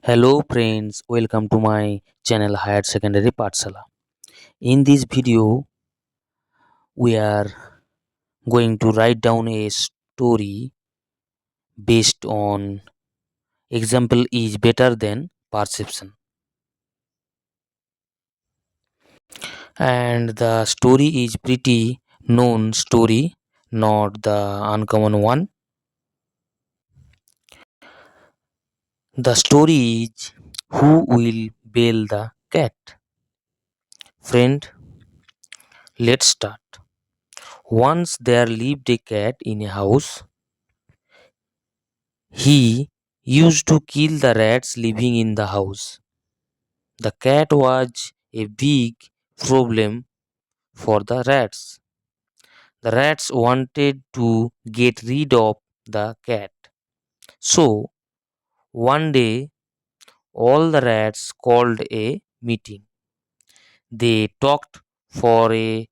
Hello friends, welcome to my channel Higher Secondary Pathshala. In this video, we are going to write down a story based on example is better than perception. And the story is pretty known story, not the uncommon one. The story is who will bail the cat. Friend, let's start. Once there lived a cat in a house. He used to kill the rats living in the house. The cat was a big problem for the rats. The rats wanted to get rid of the cat. So, one day, all the rats called a meeting. They talked for a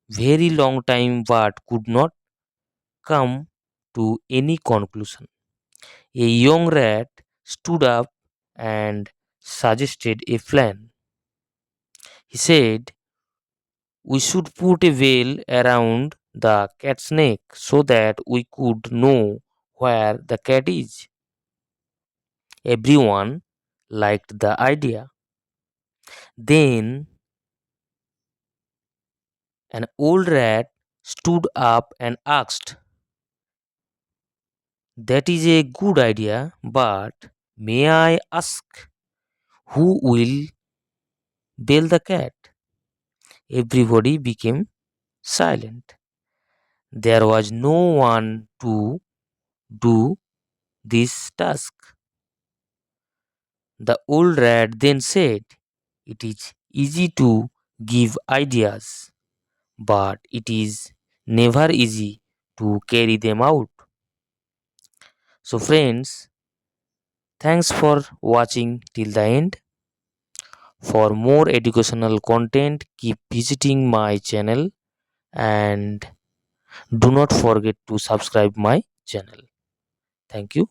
very long time but could not come to any conclusion. A young rat stood up and suggested a plan. He said, we should put a veil around the cat's neck so that we could know where the cat is. Everyone liked the idea. Then an old rat stood up and asked, that is a good idea, but may I ask who will bail the cat? Everybody became silent. There was no one to do this task. The old rat then said, it is easy to give ideas, but it is never easy to carry them out. So, friends, thanks for watching till the end. For more educational content, keep visiting my channel and do not forget to subscribe my channel. Thank you.